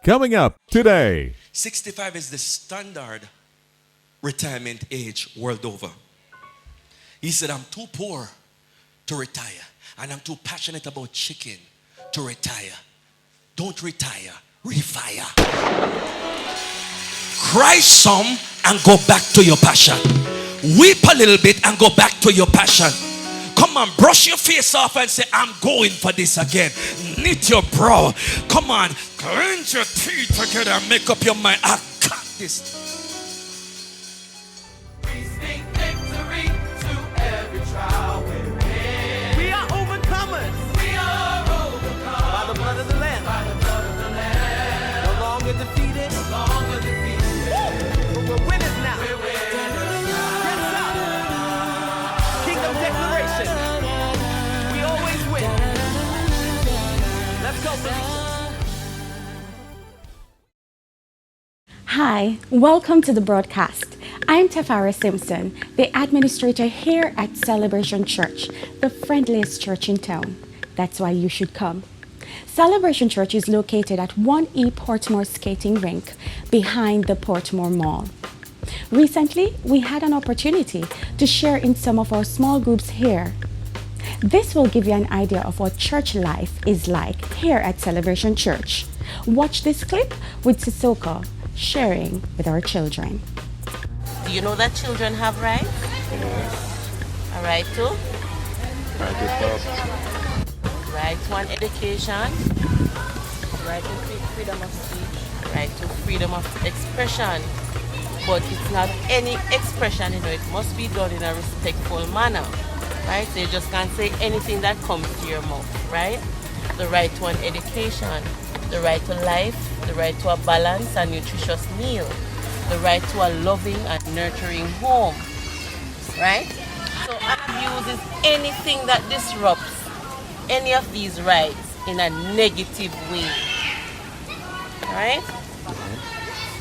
Coming up today. 65 is the standard retirement age world over. He said, I'm too poor to retire, and I'm too passionate about chicken to retire. Don't retire, refire. Cry some and go back to your passion. Weep a little bit and go back to your passion. Come on, brush your face off and say, I'm going for this again. Knit your brow. Come on, clench your teeth together and make up your mind. I got this. We speak victory to every trial we win. We are overcomers. We are overcome by the blood of the Lamb. By the blood of the Lamb. No longer defeated. No longer defeated. Woo! But we're winners now. We're winners. Yes, sir. Kingdom declaration. We always win. Let's go, Felicia. Hi, welcome to the broadcast. I'm Tafara Simpson, the administrator here at Celebration Church, the friendliest church in town. That's why you should come. Celebration Church is located at 1E Portmore Skating Rink behind the Portmore Mall. Recently, we had an opportunity to share in some of our small groups here. This will give you an idea of what church life is like here at Celebration Church. Watch this clip with Sissoko sharing with our children. Do you know that children have rights? A right to? Right to an education. Right to freedom of speech. Right to freedom of expression. But it's not any expression, it must be done in a respectful manner. Right? So you just can't say anything that comes to your mouth, right? The right to an education, the right to life, the right to a balanced and nutritious meal, the right to a loving and nurturing home, right? So an abuse is anything that disrupts any of these rights in a negative way, right?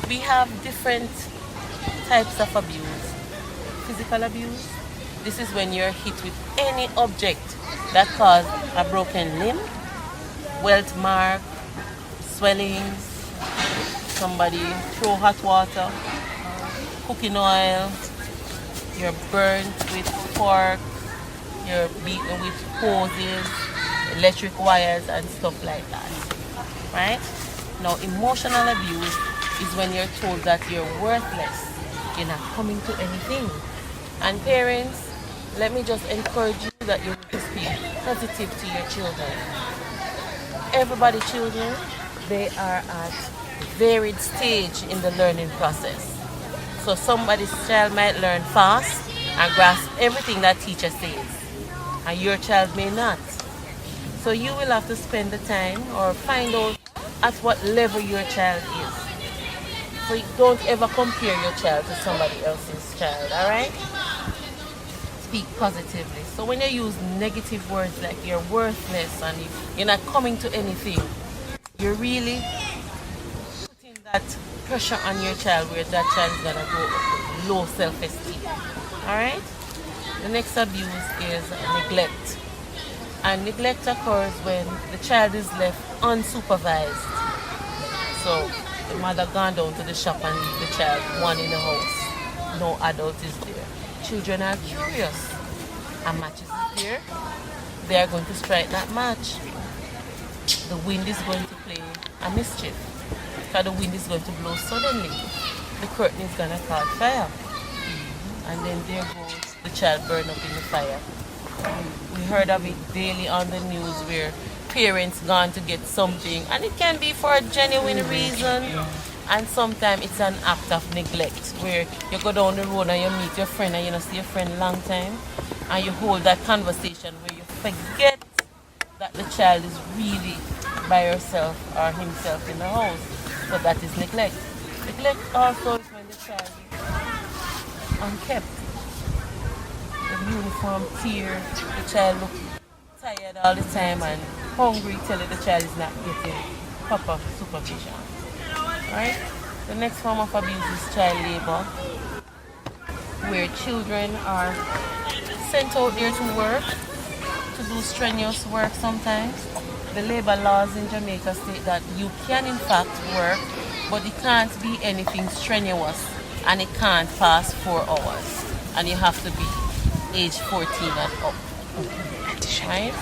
We have different types of abuse. Physical abuse, this is when you're hit with any object that causes a broken limb, welt mark, swellings, somebody throw hot water, cooking oil, you're burnt with fork, you're beaten with hoses, electric wires and stuff like that, right? Now emotional abuse is when you're told that you're worthless, you're not coming to anything. And parents, let me just encourage you that you will speak positive to your children. Everybody children, they are at varied stage in the learning process. So somebody's child might learn fast and grasp everything that teacher says, and your child may not. So you will have to spend the time or find out at what level your child is. So don't ever compare your child to somebody else's child, all right? Speak positively. So when you use negative words like you're worthless and you're not coming to anything, you're really putting that pressure on your child where that child is gonna go with low self-esteem. Alright? The next abuse is neglect. And neglect occurs when the child is left unsupervised. So the mother gone down to the shop and leave the child one in the house. No adult is there. Children are curious. A match is there. They are going to strike that match. The wind is going to play a mischief. Because the wind is going to blow suddenly. The curtain is going to catch fire. And then there goes the child burn up in the fire. We heard of it daily on the news where parents gone to get something. And it can be for a genuine reason. And sometimes it's an act of neglect where you go down the road and you meet your friend and you don't see your friend a long time. And you hold that conversation where you forget that the child is really by herself or himself in the house. So that is neglect. Neglect also is when the child is unkept. The uniform tear, the child looks tired all the time and hungry, tell you the child is not getting proper supervision. Right? The next form of abuse is child labor, where children are sent out there to work, to do strenuous work sometimes, the labor laws in Jamaica state that you can in fact work, but it can't be anything strenuous and it can't pass 4 hours. And you have to be age 14 and up. Right?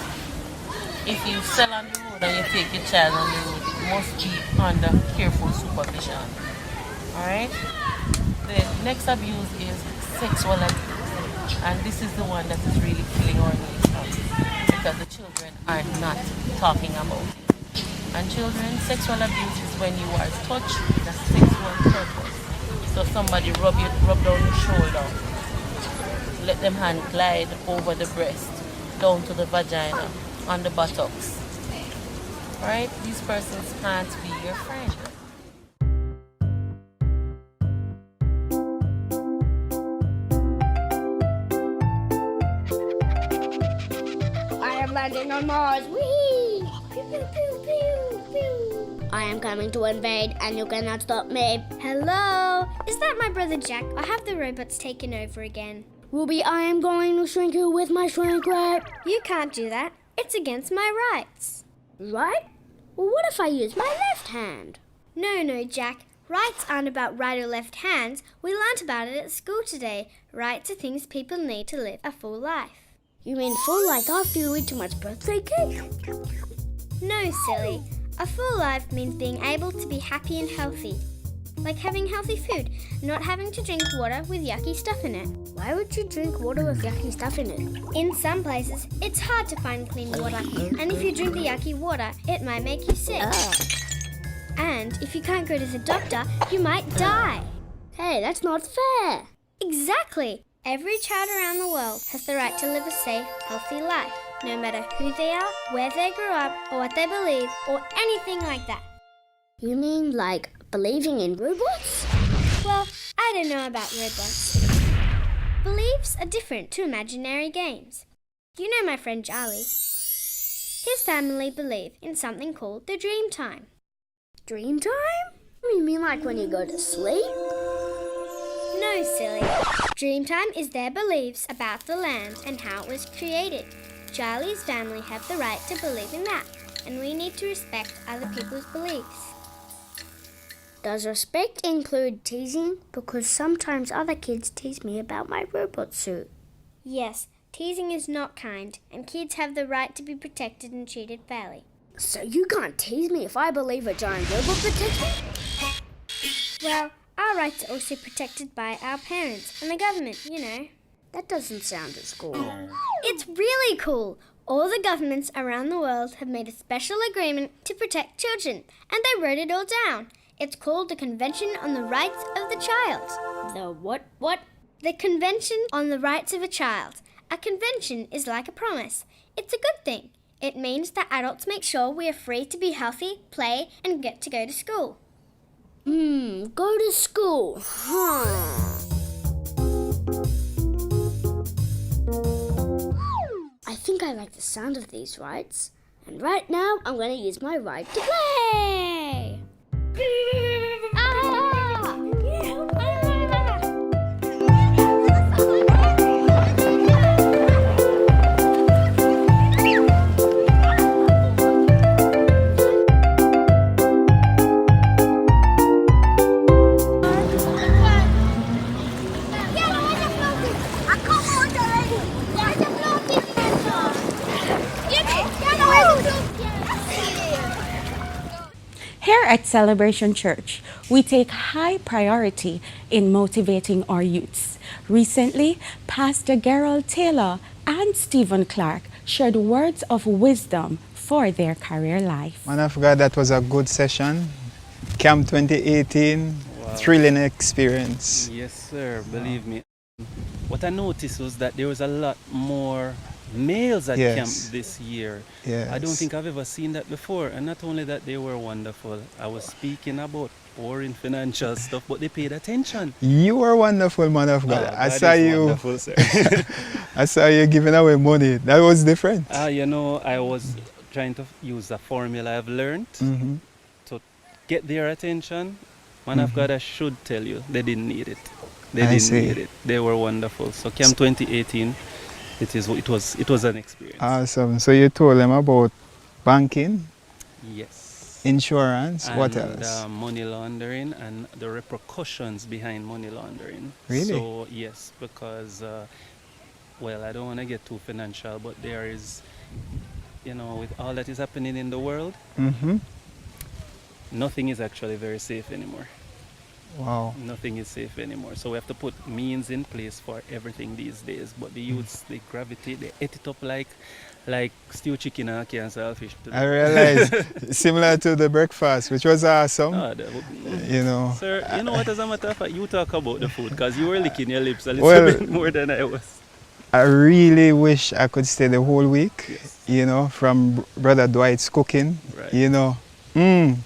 If you sell on the road and you take your child on the road, it must be under careful supervision. Alright? The next abuse is sexual abuse. And this is the one that is really killing our nation because the children are not talking about it. And children, sexual abuse is when you are touched with a sexual purpose. So somebody rub down your shoulder, let them hand glide over the breast, down to the vagina, on the buttocks. Right? These persons can't be your friend. I am landing on Mars. Whee! Pew, pew, pew, pew, pew. I am coming to invade, and you cannot stop me. Hello? Is that my brother Jack, or have the robots taken over again? Ruby, I am going to shrink you with my shrink wrap. You can't do that. It's against my rights. Right? Well, what if I use my left hand? No, Jack. Rights aren't about right or left hands. We learnt about it at school today. Rights are things people need to live a full life. You mean full like after you eat too much birthday cake? No, silly. A full life means being able to be happy and healthy. Like having healthy food, not having to drink water with yucky stuff in it. Why would you drink water with yucky stuff in it? In some places, it's hard to find clean water, and if you drink the yucky water, it might make you sick. And if you can't go to the doctor, you might die. Hey, that's not fair. Exactly. Every child around the world has the right to live a safe, healthy life, no matter who they are, where they grew up, or what they believe, or anything like that. You mean like believing in robots? Well, I don't know about robots. Beliefs are different to imaginary games. You know my friend Charlie. His family believe in something called the dream time. Dream time? You mean like when you go to sleep? No, silly. Dream time is their beliefs about the land and how it was created. Charlie's family have the right to believe in that, and we need to respect other people's beliefs. Does respect include teasing? Because sometimes other kids tease me about my robot suit. Yes, teasing is not kind, and kids have the right to be protected and treated fairly. So you can't tease me if I believe a giant robot protects me? Well, our rights are also protected by our parents and the government, you know. That doesn't sound as cool. It's really cool. All the governments around the world have made a special agreement to protect children, and they wrote it all down. It's called the Convention on the Rights of the Child. The what? The Convention on the Rights of a Child. A convention is like a promise. It's a good thing. It means that adults make sure we are free to be healthy, play, and get to go to school. Go to school. I think I like the sound of these rights. And right now, I'm going to use my right to play. Here at Celebration Church, we take high priority in motivating our youths. Recently, Pastor Gerald Taylor and Stephen Clark shared words of wisdom for their career life. Man of God, that was a good session. Camp 2018, thrilling experience. Yes, sir, believe me. What I noticed was that there was a lot more males at camp this year. Yes. I don't think I've ever seen that before. And not only that, they were wonderful. I was speaking about boring financial stuff, but they paid attention. You were wonderful, man of God. I saw you. Wonderful, sir. I saw you giving away money. That was different. You know, I was trying to use a formula I've learned to get their attention. Man of God, I should tell you, they didn't need it. They didn't need it. They were wonderful. So Camp 2018, it was an experience. Awesome. So you told them about Banking, Yes. insurance, And what else? money laundering and the repercussions behind money laundering. Really? So yes, because well, I don't want to get too financial, but there is, with all that is happening in the world, Mm-hmm. nothing is actually very safe anymore. Wow. Nothing is safe anymore. So we have to put means in place for everything these days. But the youths, they gravitate, they eat it up like stew chicken and can selfish. I realize, similar to the breakfast, which was awesome, you know. Sir, you know what, as a matter of fact, you talk about the food because you were licking your lips a little Well, bit more than I was. I really wish I could stay the whole week, from Brother Dwight's cooking, Right.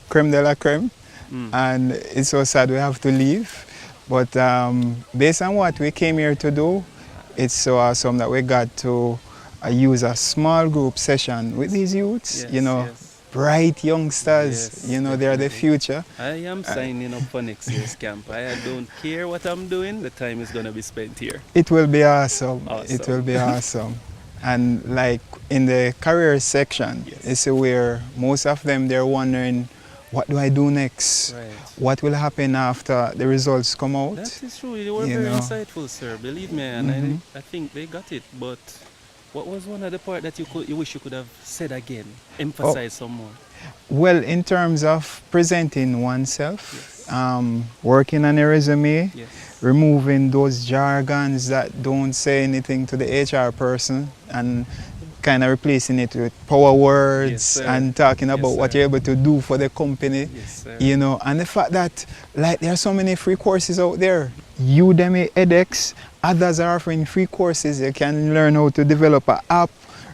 creme de la creme. Mm. And it's so sad we have to leave. But based on what we came here to do, it's so awesome that we got to use a small group session with these youths, Yes. bright youngsters, Yes, they are the definitely. future. I am signing up for next year's camp. I don't care what I'm doing, the time is going to be spent here. It will be awesome. It Awesome. will be awesome. And like in the career section, Yes. it's where most of them, they're wondering, what do I do next? Right. What will happen after the results come out? That is true. You were You very know. insightful, sir. Believe me, and Mhm. I think they got it. But what was one of the part that you wish you could have said again, emphasize some more? Well, in terms of presenting oneself, working on a resume, Yes. removing those jargons that don't say anything to the HR person and kind of replacing it with power words Yes, sir. and talking Yes, about what sir. you're able to do for the company, Yes, sir. and the fact that there are so many free courses out there. Udemy, edX, others are offering free courses. You can learn how to develop an app,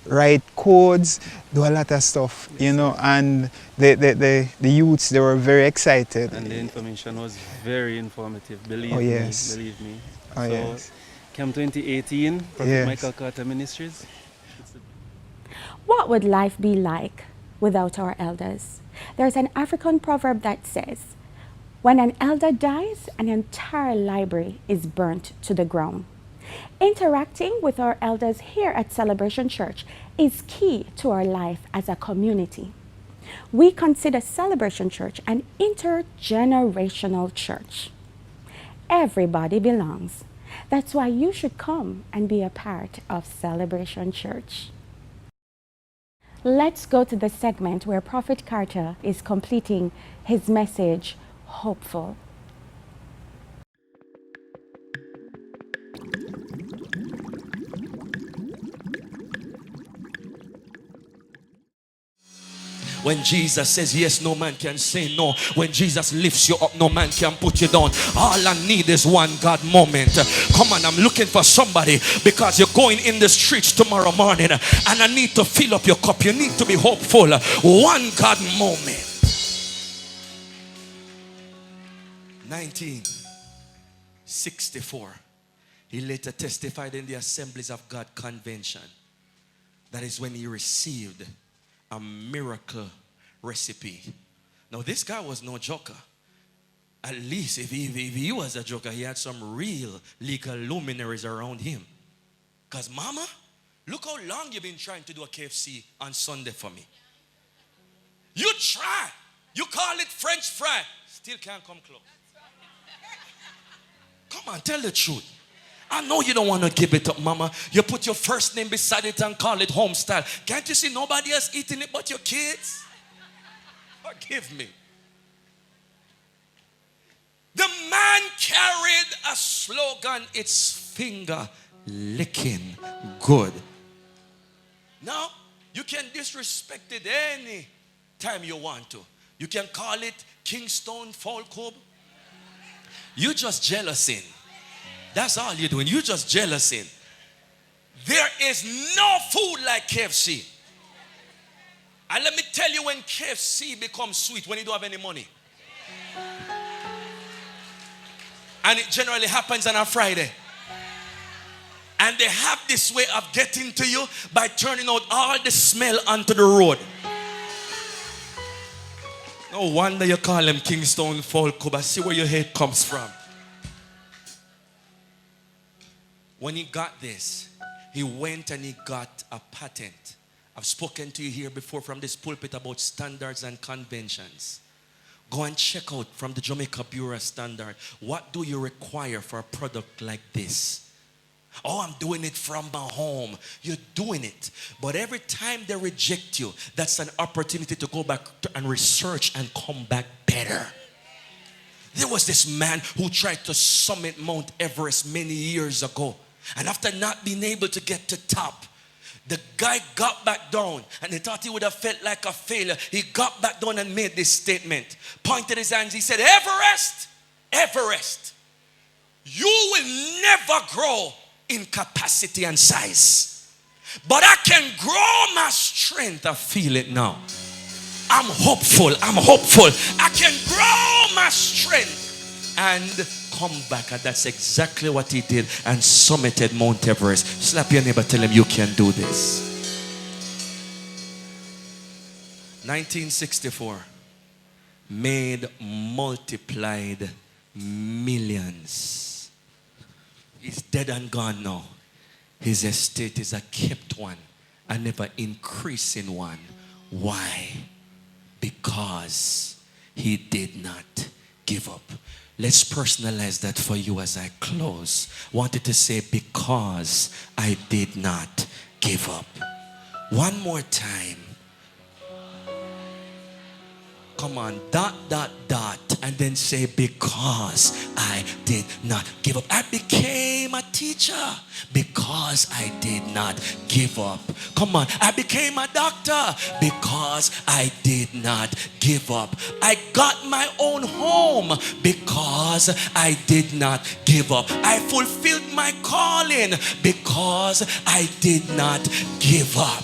write codes, do a lot of stuff, and the youths, they were very excited. And the information was very informative. Believe Oh, me. yes. Believe me. Oh, So, yes. Camp 2018, Prophet Yes. Michael Carter Ministries. What would life be like without our elders? There's an African proverb that says, when an elder dies, an entire library is burnt to the ground. Interacting with our elders here at Celebration Church is key to our life as a community. We consider Celebration Church an intergenerational church. Everybody belongs. That's why you should come and be a part of Celebration Church. Let's go to the segment where Prophet Carter is completing his message, Hopeful. When Jesus says yes, no man can say no. When Jesus lifts you up, no man can put you down. All I need is one God moment. Come on, I'm looking for somebody because you're going in the streets tomorrow morning and I need to fill up your cup. You need to be hopeful. One God moment. 1964. He later testified in the Assemblies of God convention. That is when he received a miracle recipe. Now this guy was no joker. At least if he was a joker, he had some real legal luminaries around him. Because mama, look how long you've been trying to do a KFC on Sunday for me. You try. You call it French fry. Still can't come close. Come on, tell the truth. I know you don't want to give it up, mama. You put your first name beside it and call it home style. Can't you see nobody else eating it but your kids? Forgive me. The man carried a slogan, it's finger licking good. Now, you can disrespect it any time you want to. You can call it Kingstone Fall Club. You just jealousing. That's all you're doing. You just jealousing. There is no food like KFC. And let me tell you when KFC becomes sweet, when you don't have any money. And it generally happens on a Friday. And they have this way of getting to you by turning out all the smell onto the road. No wonder you call them Kingstone Fall Club. I see where your head comes from. When he got this, he went and he got a patent I've spoken to you here before from this pulpit about standards and conventions. Go and check out from the Jamaica Bureau of Standard. What do you require for a product like this? Oh, I'm doing it from my home. You're doing it. But every time they reject you, that's an opportunity to go back and research and come back better. There was this man who tried to summit Mount Everest many years ago. And after not being able to get to top, the guy got back down and he thought he would have felt like a failure. He got back down and made this statement. Pointed his hands. He said, Everest, Everest, you will never grow in capacity and size. But I can grow my strength. I feel it now. I'm hopeful. I'm hopeful. I can grow my strength and come back. And that's exactly what he did and summited Mount Everest. Slap your neighbor, tell him you can do this. 1964, made multiplied millions. He's dead and gone now. His estate is a kept one, a never increasing one. Why? Because he did not give up. Let's personalize that for you as I close. Wanted to say, because I did not give up. One more time. Come on, dot, dot, dot, and then say, because I did not give up. I became a teacher because I did not give up. Come on, I became a doctor because I did not give up. I got my own home because I did not give up. I fulfilled my calling because I did not give up.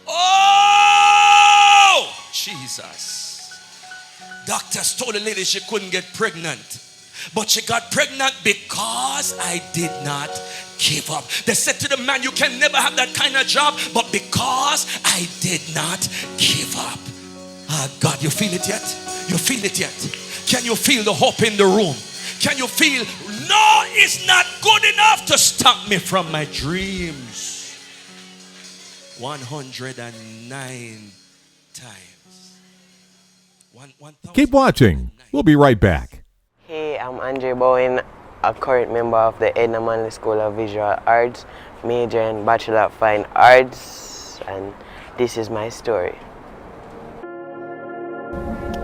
Oh! Jesus. Doctors told the lady she couldn't get pregnant, but she got pregnant because I did not give up. They said to the man, you can never have that kind of job, but because I did not give up. Ah, God, you feel it yet? You feel it yet? Can you feel the hope in the room? Can you feel, no, it's not good enough to stop me from my dreams? 109 times. Keep watching. We'll be right back. Hey, I'm Andre Bowen, a current member of the Edna Manley School of Visual Arts, major in Bachelor of Fine Arts, and this is my story.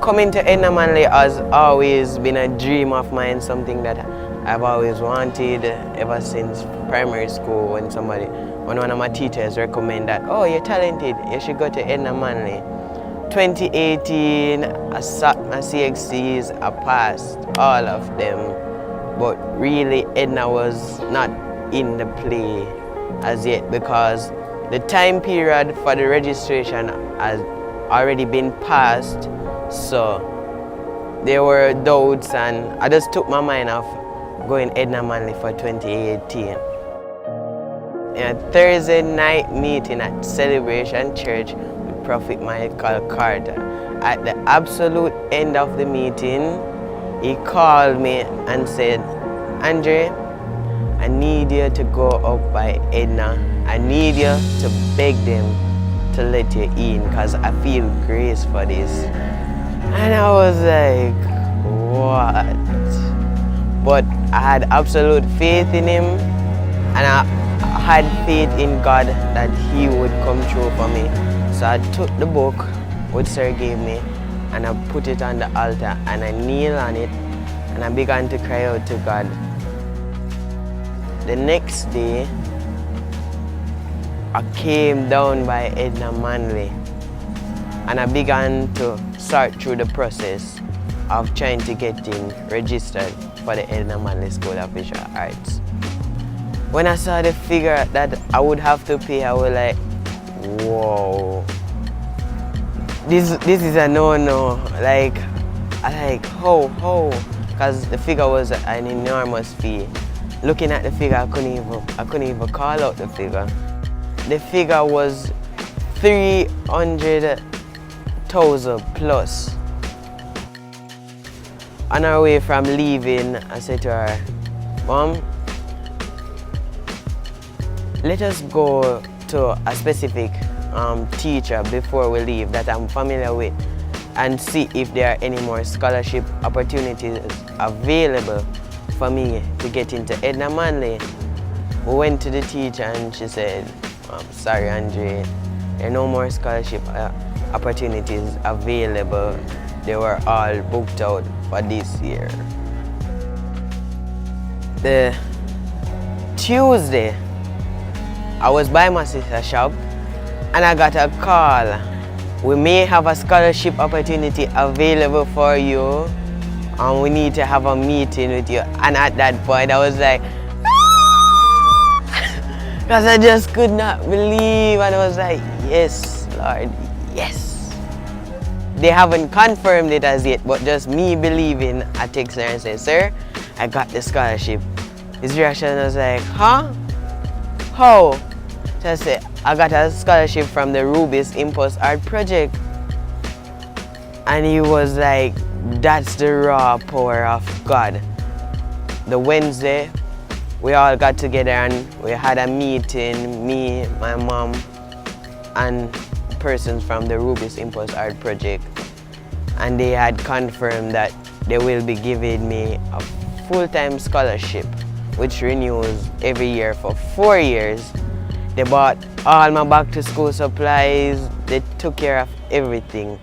Coming to Edna Manley has always been a dream of mine, something that I've always wanted ever since primary school, when one of my teachers recommended that, oh, you're talented, you should go to Edna Manley. 2018, I sat my CXCs, I passed all of them, but really Edna was not in the play as yet because the time period for the registration has already been passed, so there were doubts and I just took my mind off going Edna Manley for 2018. In a Thursday night meeting at Celebration Church, Prophet Michael Carter. At the absolute end of the meeting, he called me and said, Andre, I need you to go up by Edna. I need you to beg them to let you in because I feel grace for this. And I was like, what? But I had absolute faith in him and I had faith in God that he would come through for me. So I took the book what sir gave me and I put it on the altar and I kneel on it and I began to cry out to God. The next day, I came down by Edna Manley and I began to sort through the process of trying to get registered for the Edna Manley School of Visual Arts. When I saw the figure that I would have to pay, I was like, whoa, this is a no-no. Like, how? Because the figure was an enormous fee. Looking at the figure, I couldn't even call out the figure. The figure was 300,000 plus. On our way from leaving, I said to her, Mom, let us go to a specific teacher before we leave that I'm familiar with and see if there are any more scholarship opportunities available for me to get into Edna Manley. We went to the teacher and she said, sorry Andre, there are no more scholarship opportunities available. They were all booked out for this year. The Tuesday, I was by my sister's shop and I got a call. We may have a scholarship opportunity available for you and we need to have a meeting with you. And at that point I was like, because I just could not believe, and I was like, yes, Lord, yes. They haven't confirmed it as yet, but just me believing, I text her and say, sir, I got the scholarship. His reaction was like, huh? How? So I said, I got a scholarship from the Rubis Impulse Art Project. And he was like, that's the raw power of God. The Wednesday, we all got together and we had a meeting, me, my mom, and persons from the Rubis Impulse Art Project. And they had confirmed that they will be giving me a full-time scholarship, which renews every year for 4 years. They bought all my back-to-school supplies, they took care of everything.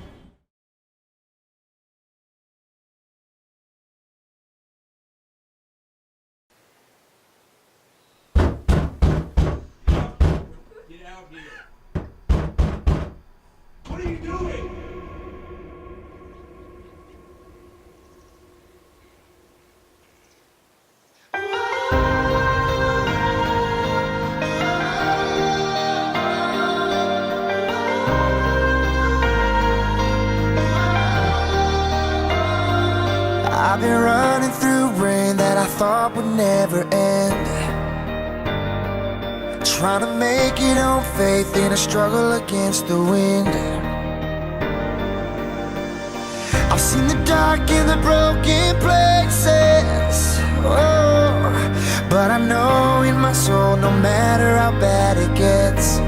I've been running through rain that I thought would never end, trying to make it on faith in a struggle against the wind. I've seen the dark and the broken places, oh, but I know in my soul, no matter how bad it gets,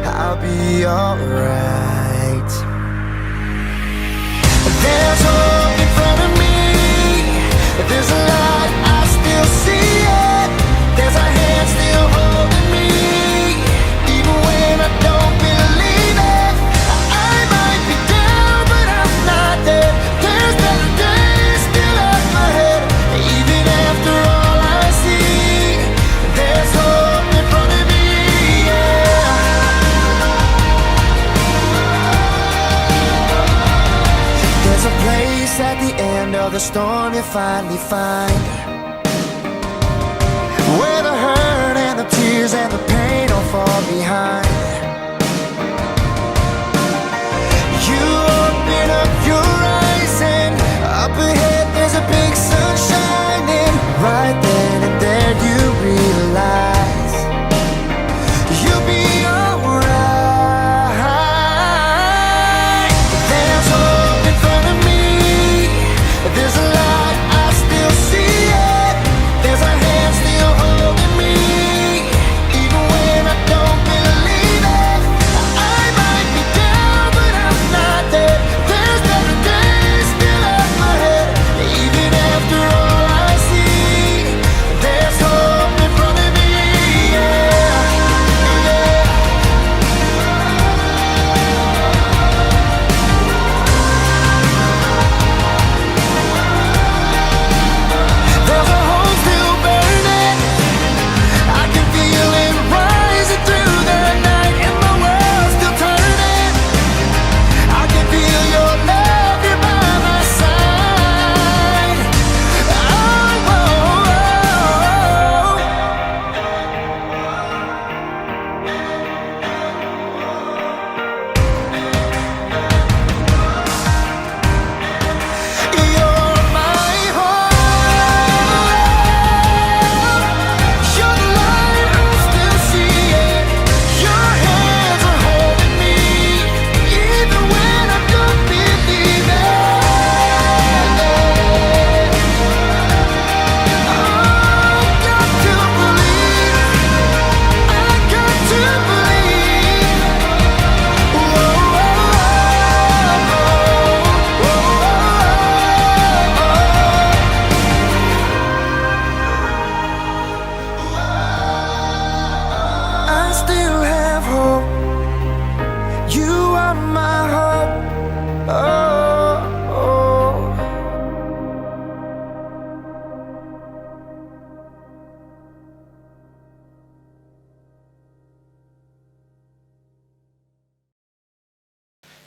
I'll be alright. There's hope in front of me, there's a light, I still see it. There's a hand still holding me, even when I don't believe it. I might be down, but I'm not dead. There's better days still up ahead, even after all I see. There's hope in front of me, yeah. There's a place at the end of the storm you finally find, where the hurt and the tears and the pain all fall behind. You open up your eyes and up ahead there's a big sun shining. Right then and there you realize you'll be alright. There's hope in front of me, there's a light, I still see it. There's a hand still holding me, even when I don't believe it. I might be down, but I'm not dead. There's better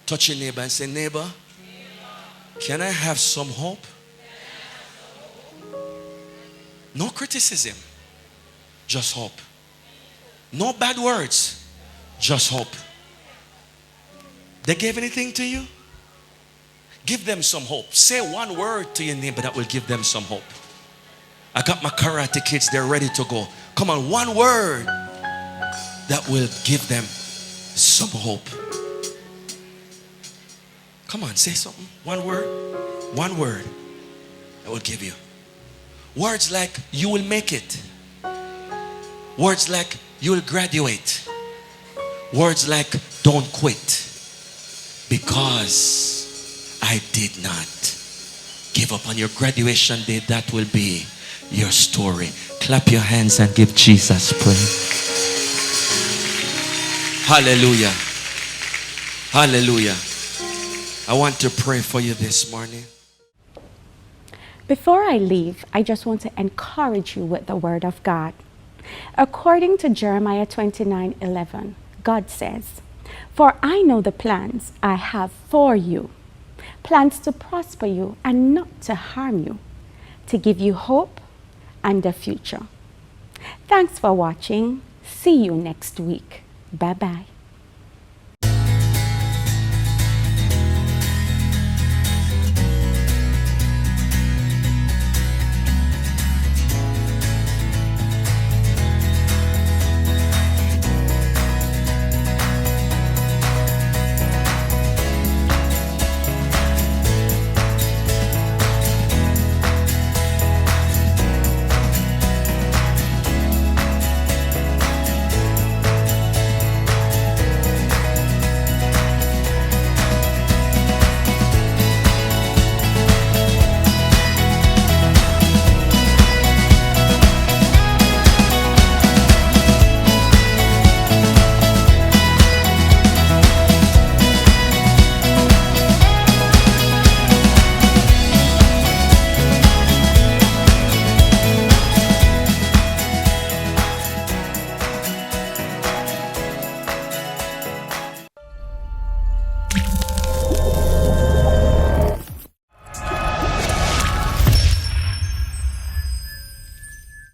Touch your neighbor and say, neighbor, can I have some hope? No criticism, just hope. No bad words, just hope. They gave anything to you? Give them some hope. Say one word to your neighbor that will give them some hope. I got my karate kids, they're ready to go. Come on, one word that will give them some hope. Come on, say something. One word that will give you. Words like, you will make it. Words like, you will graduate. Words like, don't quit. Because I did not give up on your graduation day. That will be your story. Clap your hands and give Jesus praise. Hallelujah. Hallelujah. I want to pray for you this morning. Before I leave, I just want to encourage you with the word of God. According to Jeremiah 29:11, God says, "For I know the plans I have for you, plans to prosper you and not to harm you, to give you hope and a future." Thanks for watching. See you next week. Bye-bye.